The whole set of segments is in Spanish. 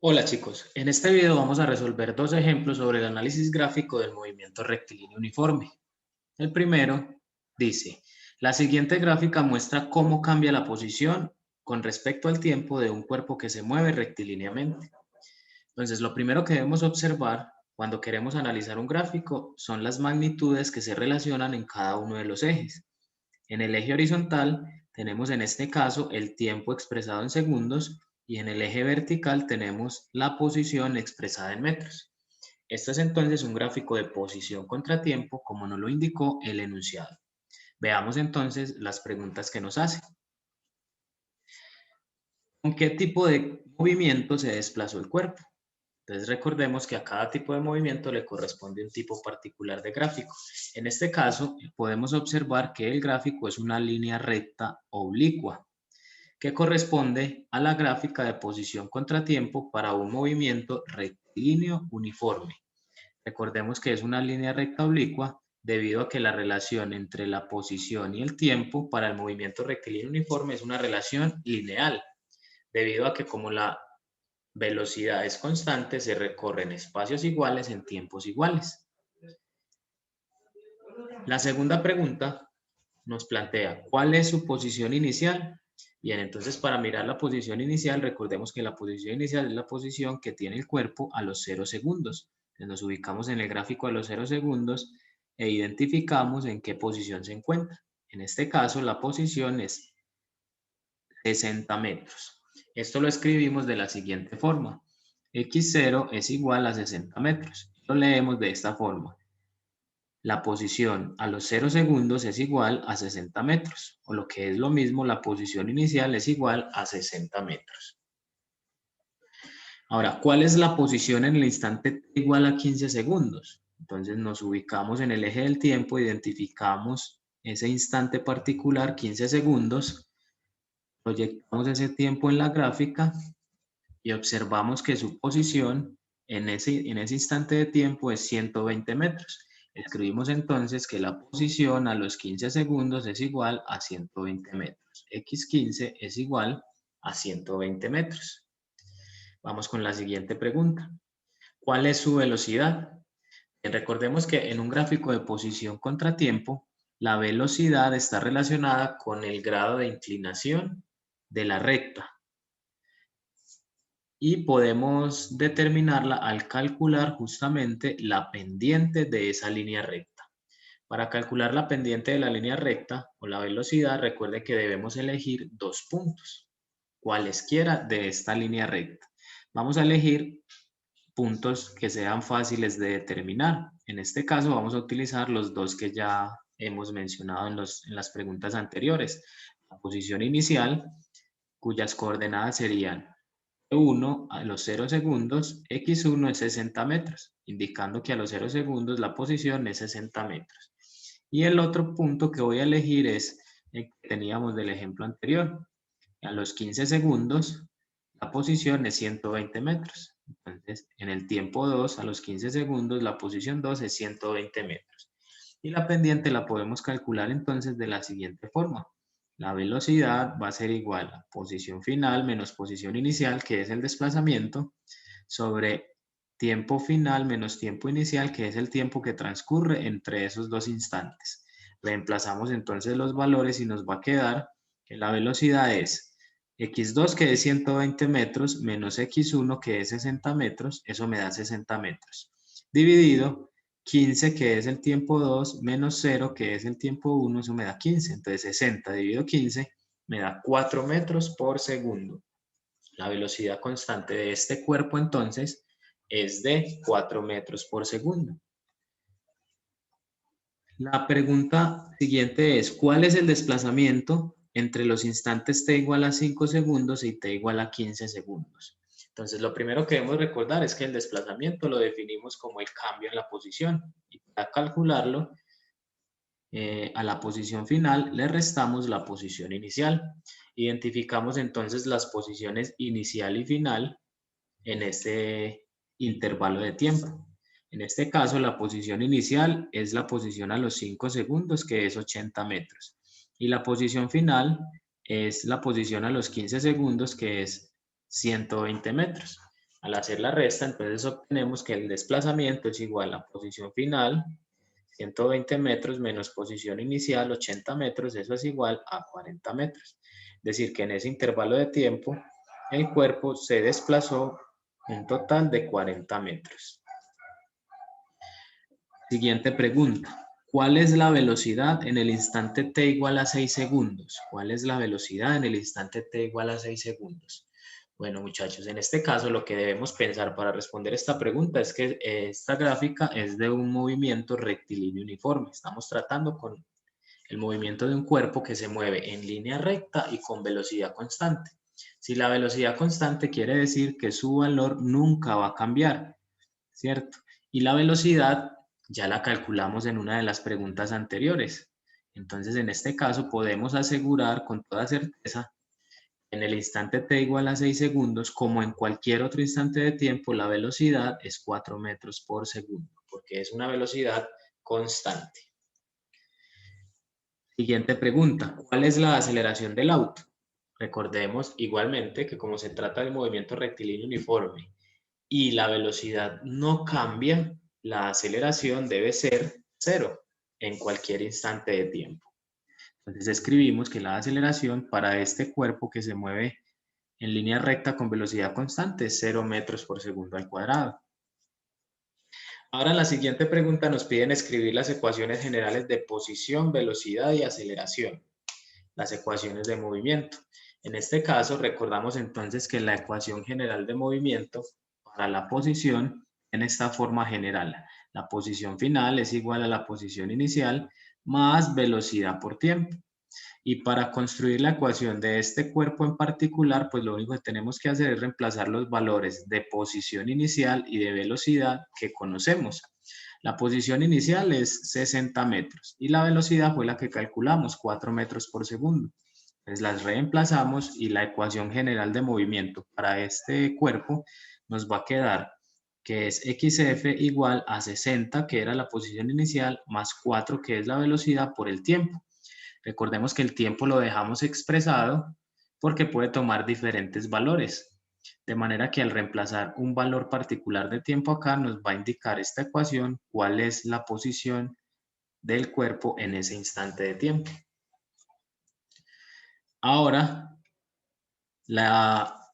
Hola chicos, en este video vamos a resolver dos ejemplos sobre el análisis gráfico del movimiento rectilíneo uniforme. El primero dice, la siguiente gráfica muestra cómo cambia la posición con respecto al tiempo de un cuerpo que se mueve rectilíneamente. Entonces, lo primero que debemos observar cuando queremos analizar un gráfico son las magnitudes que se relacionan en cada uno de los ejes. En el eje horizontal tenemos en este caso el tiempo expresado en segundos y en el eje vertical tenemos la posición expresada en metros. Este es entonces un gráfico de posición contra tiempo, como nos lo indicó el enunciado. Veamos entonces las preguntas que nos hace. ¿Con qué tipo de movimiento se desplazó el cuerpo? Entonces recordemos que a cada tipo de movimiento le corresponde un tipo particular de gráfico. En este caso podemos observar que el gráfico es una línea recta oblicua que corresponde a la gráfica de posición contratiempo para un movimiento rectilíneo uniforme. Recordemos que es una línea recta oblicua debido a que la relación entre la posición y el tiempo para el movimiento rectilíneo uniforme es una relación lineal, debido a que como la velocidad es constante, se recorren espacios iguales en tiempos iguales. La segunda pregunta nos plantea, ¿cuál es su posición inicial? Bien, entonces para mirar la posición inicial, recordemos que la posición inicial es la posición que tiene el cuerpo a los 0 segundos. Entonces nos ubicamos en el gráfico a los 0 segundos e identificamos en qué posición se encuentra. En este caso, la posición es 60 metros. Esto lo escribimos de la siguiente forma. X0 es igual a 60 metros. Lo leemos de esta forma. La posición a los 0 segundos es igual a 60 metros, o lo que es lo mismo, la posición inicial es igual a 60 metros. Ahora, ¿cuál es la posición en el instante t igual a 15 segundos? Entonces nos ubicamos en el eje del tiempo, identificamos ese instante particular, 15 segundos, proyectamos ese tiempo en la gráfica y observamos que su posición en ese instante de tiempo es 120 metros. Escribimos entonces que la posición a los 15 segundos es igual a 120 metros. X15 es igual a 120 metros. Vamos con la siguiente pregunta. ¿Cuál es su velocidad? Recordemos que en un gráfico de posición contra tiempo, la velocidad está relacionada con el grado de inclinación de la recta. Y podemos determinarla al calcular justamente la pendiente de esa línea recta. Para calcular la pendiente de la línea recta o la velocidad, recuerde que debemos elegir dos puntos, cualesquiera de esta línea recta. Vamos a elegir puntos que sean fáciles de determinar. En este caso vamos a utilizar los dos que ya hemos mencionado en las preguntas anteriores. La posición inicial, cuyas coordenadas serían 1 a los 0 segundos, x1 es 60 metros, indicando que a los 0 segundos la posición es 60 metros. Y el otro punto que voy a elegir es el que teníamos del ejemplo anterior. A los 15 segundos, la posición es 120 metros. Entonces, en el tiempo 2, a los 15 segundos, la posición 2 es 120 metros. Y la pendiente la podemos calcular entonces de la siguiente forma. La velocidad va a ser igual a posición final menos posición inicial, que es el desplazamiento, sobre tiempo final menos tiempo inicial, que es el tiempo que transcurre entre esos dos instantes. Reemplazamos entonces los valores y nos va a quedar que la velocidad es x2, que es 120 metros, menos x1, que es 60 metros, eso me da 60 metros, dividido 15, que es el tiempo 2, menos 0, que es el tiempo 1, eso me da 15. Entonces 60 dividido 15 me da 4 metros por segundo. La velocidad constante de este cuerpo entonces es de 4 metros por segundo. La pregunta siguiente es, ¿cuál es el desplazamiento entre los instantes t igual a 5 segundos y t igual a 15 segundos? Entonces, lo primero que debemos recordar es que el desplazamiento lo definimos como el cambio en la posición. Y para calcularlo, a la posición final le restamos la posición inicial. Identificamos entonces las posiciones inicial y final en este intervalo de tiempo. En este caso, la posición inicial es la posición a los 5 segundos, que es 80 metros. Y la posición final es la posición a los 15 segundos, que es 120 metros. Al hacer la resta, entonces obtenemos que el desplazamiento es igual a posición final, 120 metros, menos posición inicial, 80 metros, eso es igual a 40 metros. Es decir, que en ese intervalo de tiempo, el cuerpo se desplazó un total de 40 metros. Siguiente pregunta. ¿Cuál es la velocidad en el instante t igual a 6 segundos? ¿Cuál es la velocidad en el instante t igual a 6 segundos? Bueno, muchachos, en este caso lo que debemos pensar para responder esta pregunta es que esta gráfica es de un movimiento rectilíneo uniforme. Estamos tratando con el movimiento de un cuerpo que se mueve en línea recta y con velocidad constante. Si la velocidad constante quiere decir que su valor nunca va a cambiar, ¿cierto? Y la velocidad ya la calculamos en una de las preguntas anteriores. Entonces, en este caso podemos asegurar con toda certeza en el instante t igual a 6 segundos, como en cualquier otro instante de tiempo, la velocidad es 4 metros por segundo, porque es una velocidad constante. Siguiente pregunta, ¿cuál es la aceleración del auto? Recordemos igualmente que como se trata de movimiento rectilíneo uniforme y la velocidad no cambia, la aceleración debe ser 0 en cualquier instante de tiempo. Entonces escribimos que la aceleración para este cuerpo que se mueve en línea recta con velocidad constante es 0 metros por segundo al cuadrado. Ahora en la siguiente pregunta nos piden escribir las ecuaciones generales de posición, velocidad y aceleración, las ecuaciones de movimiento. En este caso recordamos entonces que la ecuación general de movimiento para la posición en esta forma general. La posición final es igual a la posición inicial más velocidad por tiempo. Y para construir la ecuación de este cuerpo en particular, pues lo único que tenemos que hacer es reemplazar los valores de posición inicial y de velocidad que conocemos. La posición inicial es 60 metros y la velocidad fue la que calculamos, 4 metros por segundo. Entonces las reemplazamos y la ecuación general de movimiento para este cuerpo nos va a quedar que es XF igual a 60, que era la posición inicial, más 4, que es la velocidad por el tiempo. Recordemos que el tiempo lo dejamos expresado porque puede tomar diferentes valores. De manera que al reemplazar un valor particular de tiempo acá nos va a indicar esta ecuación cuál es la posición del cuerpo en ese instante de tiempo. Ahora, la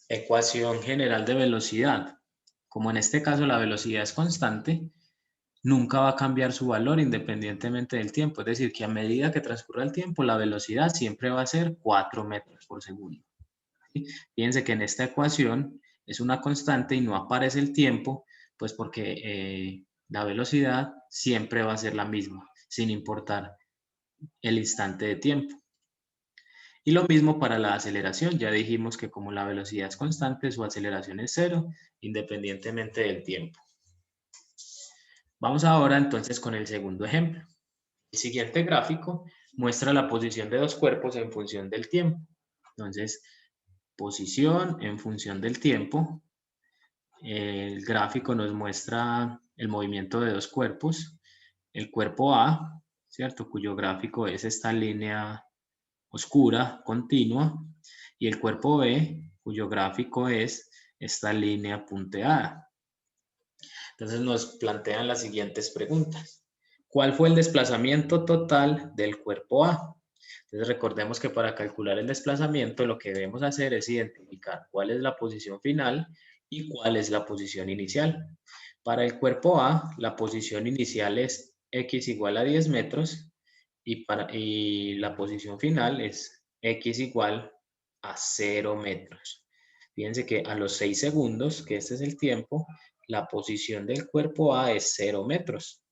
ecuación general de velocidad. Como en este caso la velocidad es constante, nunca va a cambiar su valor independientemente del tiempo. Es decir, que a medida que transcurra el tiempo, la velocidad siempre va a ser 4 metros por segundo. ¿Sí? Fíjense que en esta ecuación es una constante y no aparece el tiempo, pues porque la velocidad siempre va a ser la misma, sin importar el instante de tiempo. Y lo mismo para la aceleración. Ya dijimos que como la velocidad es constante, su aceleración es 0, independientemente del tiempo. Vamos ahora entonces con el segundo ejemplo. El siguiente gráfico muestra la posición de dos cuerpos en función del tiempo. Entonces, posición en función del tiempo. El gráfico nos muestra el movimiento de dos cuerpos. El cuerpo A, ¿cierto? Cuyo gráfico es esta línea oscura, continua. Y el cuerpo B, cuyo gráfico es esta línea punteada. Entonces nos plantean las siguientes preguntas. ¿Cuál fue el desplazamiento total del cuerpo A? Entonces recordemos que para calcular el desplazamiento lo que debemos hacer es identificar cuál es la posición final y cuál es la posición inicial. Para el cuerpo A, la posición inicial es x igual a 10 metros y la posición final es x igual a 0 metros. Fíjense que a los 6 segundos, que este es el tiempo, la posición del cuerpo A es 0 metros.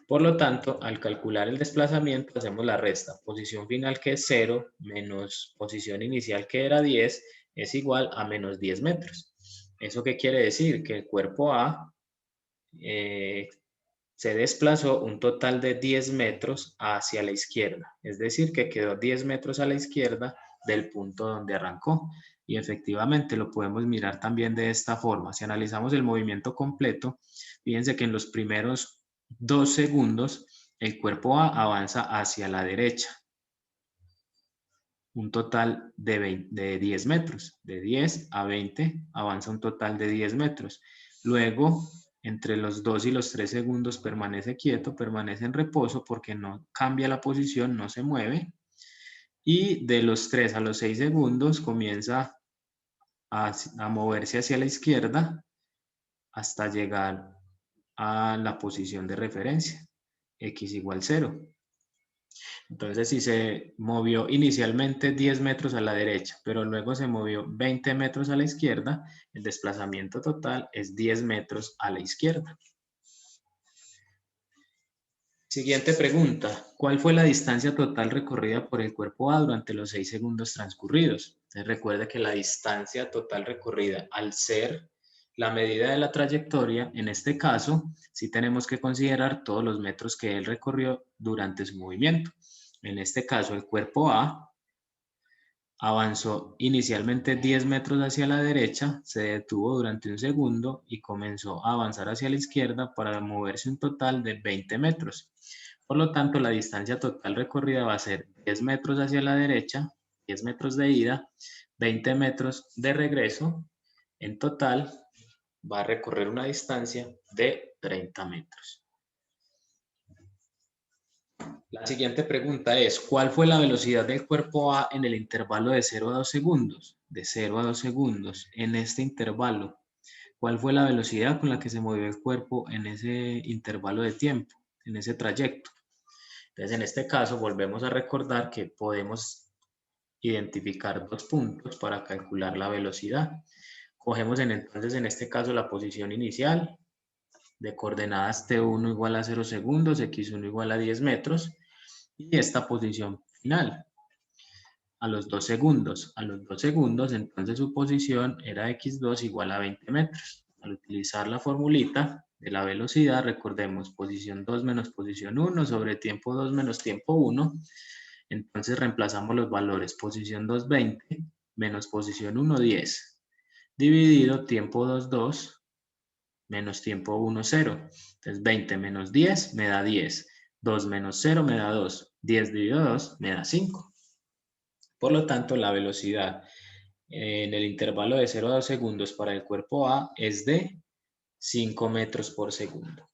Por lo tanto, al calcular el desplazamiento, hacemos la resta. Posición final que es 0 menos posición inicial que era 10 es igual a menos 10 metros. ¿Eso qué quiere decir? Que el cuerpo A se desplazó un total de 10 metros hacia la izquierda. Es decir, que quedó 10 metros a la izquierda del punto donde arrancó. Y efectivamente lo podemos mirar también de esta forma. Si analizamos el movimiento completo, fíjense que en los primeros 2 segundos el cuerpo A avanza hacia la derecha. un total de 10 metros. De 10 a 20 avanza un total de 10 metros. Luego, entre los 2 y los 3 segundos permanece quieto, permanece en reposo porque no cambia la posición, no se mueve. Y de los 3 a los 6 segundos comienza a moverse hacia la izquierda hasta llegar a la posición de referencia, x igual 0. Entonces, si se movió inicialmente 10 metros a la derecha, pero luego se movió 20 metros a la izquierda, el desplazamiento total es 10 metros a la izquierda. Siguiente pregunta. ¿Cuál fue la distancia total recorrida por el cuerpo A durante los 6 segundos transcurridos? Entonces, recuerde que la distancia total recorrida, al ser la medida de la trayectoria, en este caso, sí tenemos que considerar todos los metros que él recorrió durante su movimiento. En este caso, el cuerpo A avanzó inicialmente 10 metros hacia la derecha, se detuvo durante un segundo y comenzó a avanzar hacia la izquierda para moverse un total de 20 metros. Por lo tanto, la distancia total recorrida va a ser 10 metros hacia la derecha, 10 metros de ida, 20 metros de regreso. En total, va a recorrer una distancia de 30 metros. La siguiente pregunta es, ¿cuál fue la velocidad del cuerpo A en el intervalo de 0 a 2 segundos? De 0 a 2 segundos. En este intervalo, ¿cuál fue la velocidad con la que se movió el cuerpo en ese intervalo de tiempo, en ese trayecto? Entonces, en este caso, volvemos a recordar que podemos identificar dos puntos para calcular la velocidad. Cogemos entonces, en este caso, la posición inicial de coordenadas T1 igual a 0 segundos, X1 igual a 10 metros, y esta posición final a los 2 segundos. A los 2 segundos, entonces su posición era x2 igual a 20 metros. Al utilizar la formulita de la velocidad, recordemos posición 2 menos posición 1 sobre tiempo 2 menos tiempo 1. Entonces reemplazamos los valores posición 2, 20 menos posición 1, 10. Dividido tiempo 2, 2 menos tiempo 1, 0. Entonces 20 menos 10 me da 10. 2 menos 0 me da 2. 10 dividido 2 me da 5. Por lo tanto, la velocidad en el intervalo de 0 a 2 segundos para el cuerpo A es de 5 metros por segundo.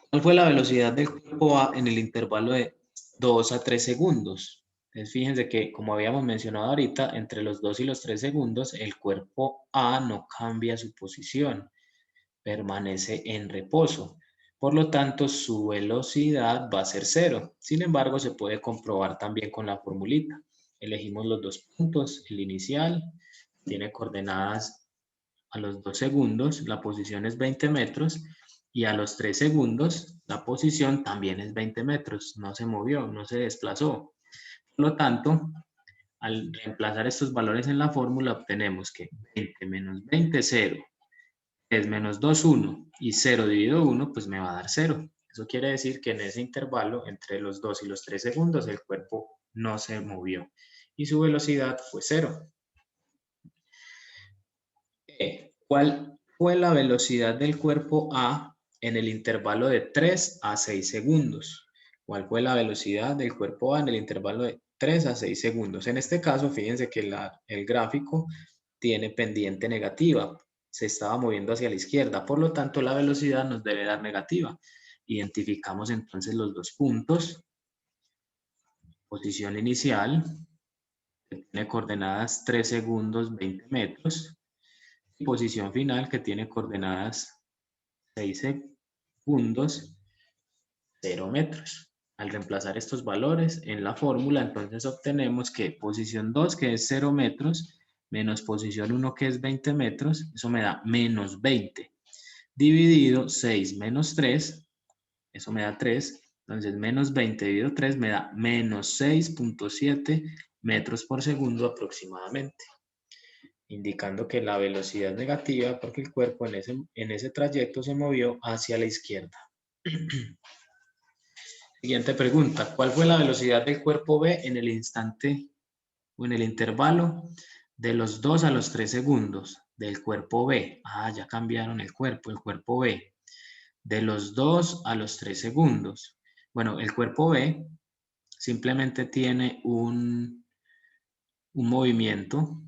¿Cuál fue la velocidad del cuerpo A en el intervalo de 2 a 3 segundos? Entonces, fíjense que, como habíamos mencionado ahorita, entre los 2 y los 3 segundos, el cuerpo A no cambia su posición, permanece en reposo. Por lo tanto, su velocidad va a ser 0. Sin embargo, se puede comprobar también con la formulita. Elegimos los dos puntos, el inicial tiene coordenadas a los 2 segundos, la posición es 20 metros, y a los 3 segundos, la posición también es 20 metros, no se movió, no se desplazó. Por lo tanto, al reemplazar estos valores en la fórmula, obtenemos que 20 menos 20, 0. 3 menos 2, 1. Y 0 dividido 1, pues me va a dar 0. Eso quiere decir que en ese intervalo, entre los 2 y los 3 segundos, el cuerpo no se movió. Y su velocidad fue 0. ¿Cuál fue la velocidad del cuerpo A en el intervalo de 3 a 6 segundos? ¿Cuál fue la velocidad del cuerpo A en el intervalo de 3 a 6 segundos? En este caso, fíjense que el gráfico tiene pendiente negativa. Se estaba moviendo hacia la izquierda. Por lo tanto, la velocidad nos debe dar negativa. Identificamos entonces los dos puntos. Posición inicial, que tiene coordenadas 3 segundos, 20 metros. Y posición final, que tiene coordenadas 6 segundos, 0 metros. Al reemplazar estos valores en la fórmula, entonces obtenemos que posición 2, que es 0 metros, menos posición 1, que es 20 metros, eso me da menos 20. Dividido 6 menos 3, eso me da 3. Entonces, menos 20 dividido 3 me da menos 6.7 metros por segundo aproximadamente, indicando que la velocidad es negativa porque el cuerpo en ese trayecto se movió hacia la izquierda. Siguiente pregunta. ¿Cuál fue la velocidad del cuerpo B en el instante o en el intervalo de los 2 a los 3 segundos del cuerpo B? Ah, ya cambiaron el cuerpo B. De los 2 a los 3 segundos. Bueno, el cuerpo B simplemente tiene un movimiento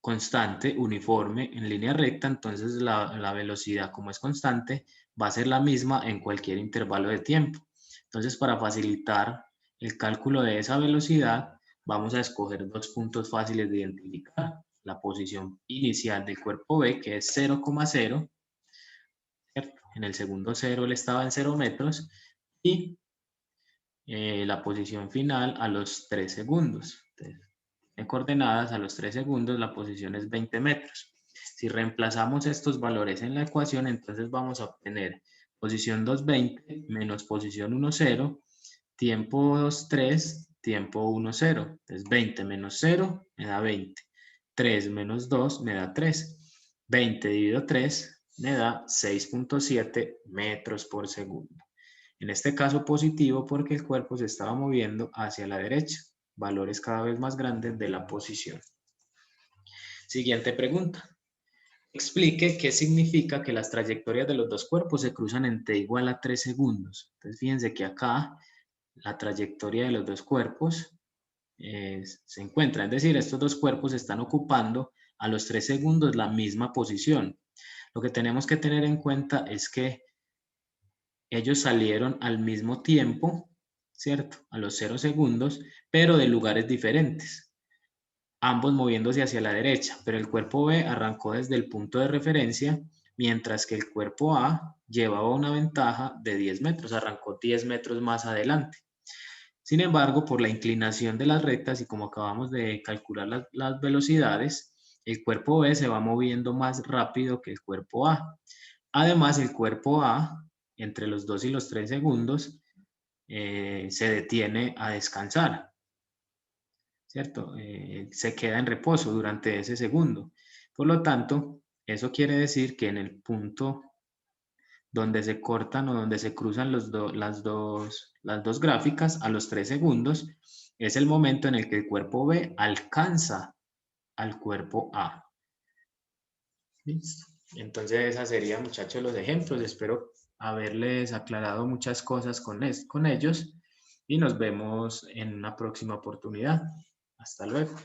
constante, uniforme, en línea recta, entonces la velocidad, como es constante, va a ser la misma en cualquier intervalo de tiempo. Entonces, para facilitar el cálculo de esa velocidad, vamos a escoger dos puntos fáciles de identificar. La posición inicial del cuerpo B, que es 0,0, ¿cierto? En el segundo 0 él estaba en 0 metros, y la posición final a los 3 segundos. Entonces, en coordenadas a los 3 segundos la posición es 20 metros. Si reemplazamos estos valores en la ecuación, entonces vamos a obtener posición 220 menos posición 10, tiempo 23, tiempo 10. Entonces 20 menos 0 me da 20. 3 menos 2 me da 3. 20 dividido 3 me da 6.7 metros por segundo. En este caso positivo porque el cuerpo se estaba moviendo hacia la derecha, valores cada vez más grandes de la posición. Siguiente pregunta. Explique qué significa que las trayectorias de los dos cuerpos se cruzan en t igual a 3 segundos. Entonces fíjense que acá la trayectoria de los dos cuerpos se encuentra, es decir, estos dos cuerpos están ocupando a los 3 segundos la misma posición. Lo que tenemos que tener en cuenta es que ellos salieron al mismo tiempo, ¿cierto? A los 0 segundos, pero de lugares diferentes, ambos moviéndose hacia la derecha, pero el cuerpo B arrancó desde el punto de referencia, mientras que el cuerpo A llevaba una ventaja de 10 metros, arrancó 10 metros más adelante. Sin embargo, por la inclinación de las rectas y como acabamos de calcular las velocidades, el cuerpo B se va moviendo más rápido que el cuerpo A. Además, el cuerpo A, entre los 2 y los 3 segundos, se detiene a descansar, ¿cierto? Se queda en reposo durante ese segundo. Por lo tanto, eso quiere decir que en el punto donde se cortan o donde se cruzan las dos gráficas a los 3 segundos, es el momento en el que el cuerpo B alcanza al cuerpo A. ¿Listo? Entonces, esas serían, muchachos, los ejemplos. Espero haberles aclarado muchas cosas con ellos y nos vemos en una próxima oportunidad. Hasta luego.